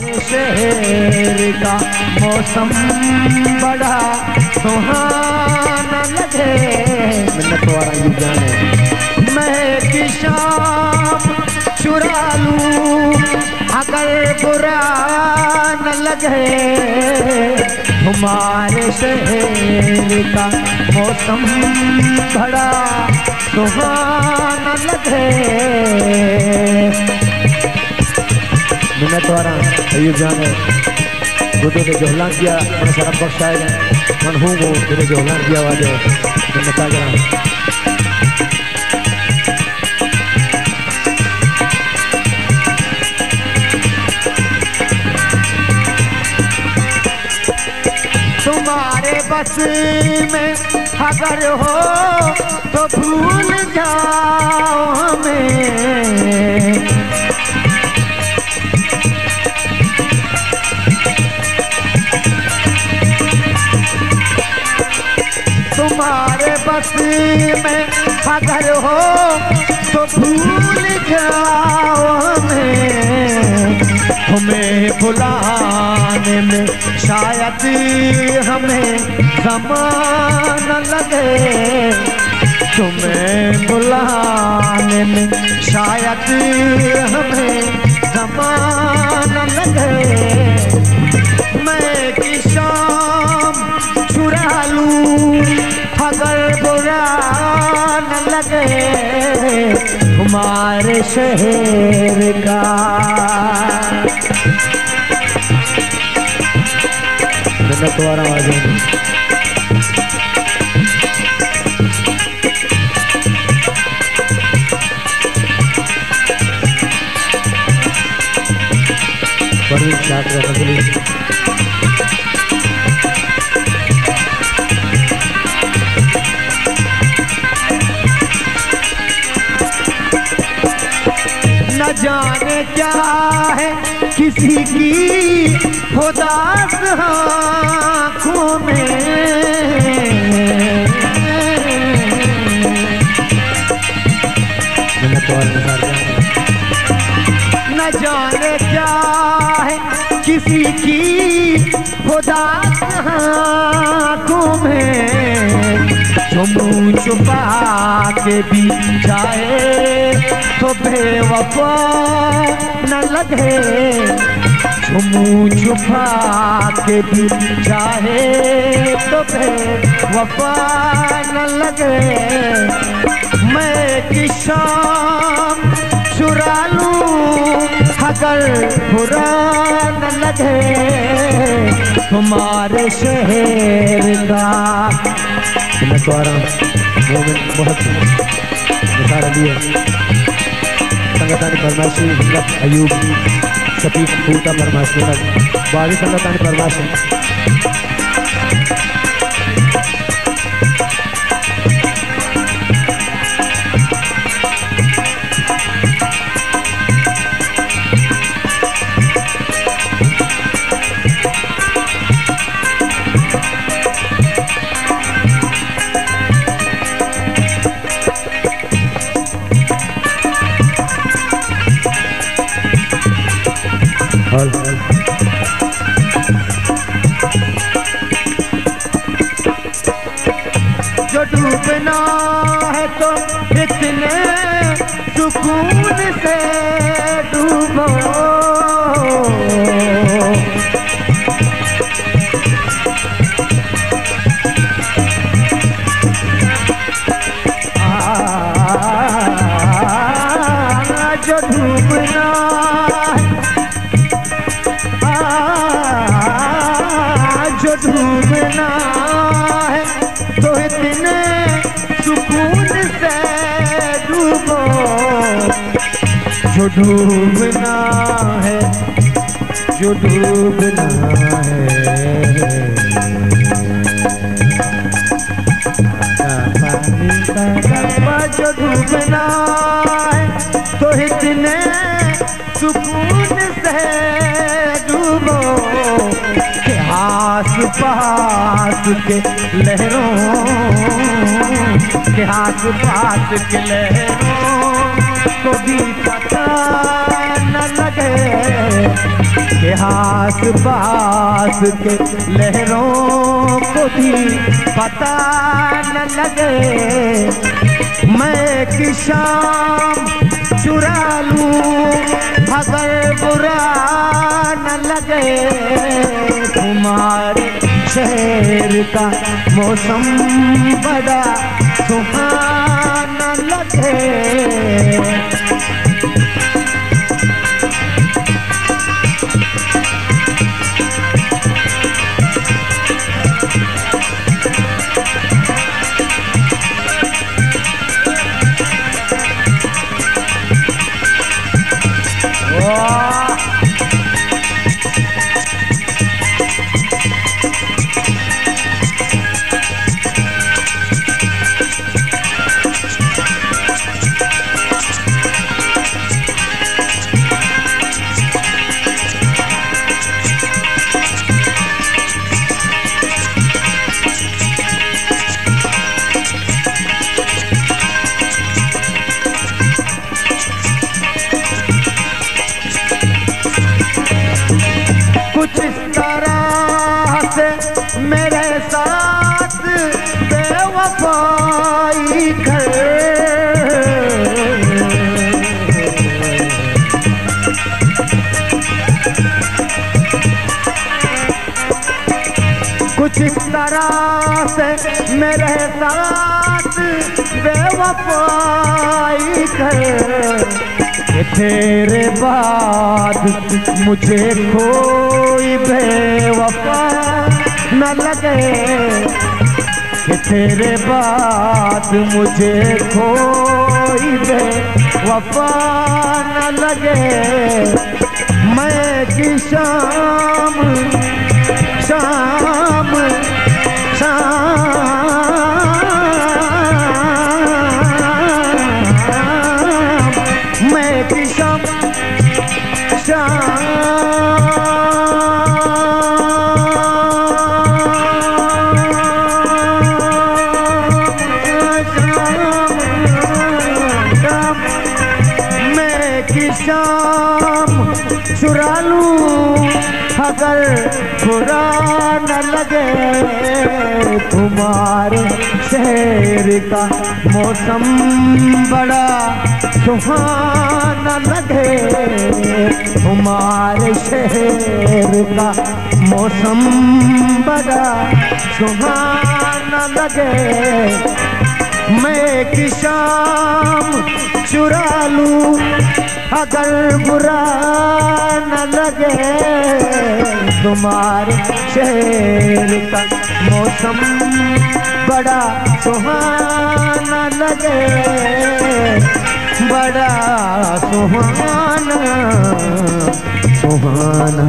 तुम्हारे शहर का मौसम बड़ा सुहाना लगे। मिन्नत वाला ये जाने मैं कि शाम चुरा लूं अगर बुरा न लगे। तुम्हारे शहर का मौसम बड़ा सुहाना लगे। मिन्नत वाला अयूब जाने गुदो ने जोहलान किया मन शरफ बख्शाएगा मन हूँ वो तेरे जोहलान किया वाले मिन्नत आ गया। तुम्हारे बस में अगर हो तो भूल जाओ हमें। तुम्हारे बस में अगर हो तो भूल जाओ हमें। तुम्हें बुलाने में शायद हमें ज़माना लगे। तुम्हें बुलाने में शायद हमें ज़माना लगे। मैं कि शाम चुरा लूं अगर बुरा न लगे। तुम्हारे शहर का मिन्नतवारा आवाज़ परवीन शाह फजली न जाने क्या है किसी की उदास आँखों में। न जाने क्या है किसी की उदास आँखों में। जो मुँह छुपा के भी जाए तो बेवफा न लगे। जो मुँह छुपा के भी जाए तो बेवफा न लगे। मैं कि शाम चुरा लूं अगर बुरा न लगे। तुम्हारे शहर का बहुत निसार अली है संगतानी फरमाइशी हिम्मत अयूब शफीक फूटा फरमाइश बागी संगतानी फरमाइश जो डूबना है तो इतने सुकून से डूबो। जो डूबना जो डूबना है तो इतने सुकून से डूबो। जो डूबना है जो डूबना है जो डूबना है तो इतने सुकून से डूबो। आस पास के लहरों के आस पास के लहरों को भी पता न लगे। लगे कि आस पास के लहरों को भी पता न लगे। मैं कि शाम चुरा लूं अगर बुरा न लगे। तुम्हारे शहर का मौसम बड़ा सुहाना लगे। कुछ इस तरह से मेरे साथ बेवफाई कर। कुछ इस तरह से मेरे साथ बेवफाई कर कि तेरे बाद मुझे कोई बेवफा न लगे। कि तेरे बाद मुझे कोई बेवफा न लगे। मैं कि शाम शाम शाम मैं कि शाम शाम चुरा लूं अगर बुरा न लगे। तुम्हारे शहर का मौसम बड़ा सुहाना लगे। तुम्हारे शहर का मौसम बड़ा सुहाना लगे। मैं कि शाम चुरा लूं अगर बुरा न लगे। तुम्हारे शहर का मौसम बड़ा सुहाना लगे। बड़ा सुहाना सुहाना।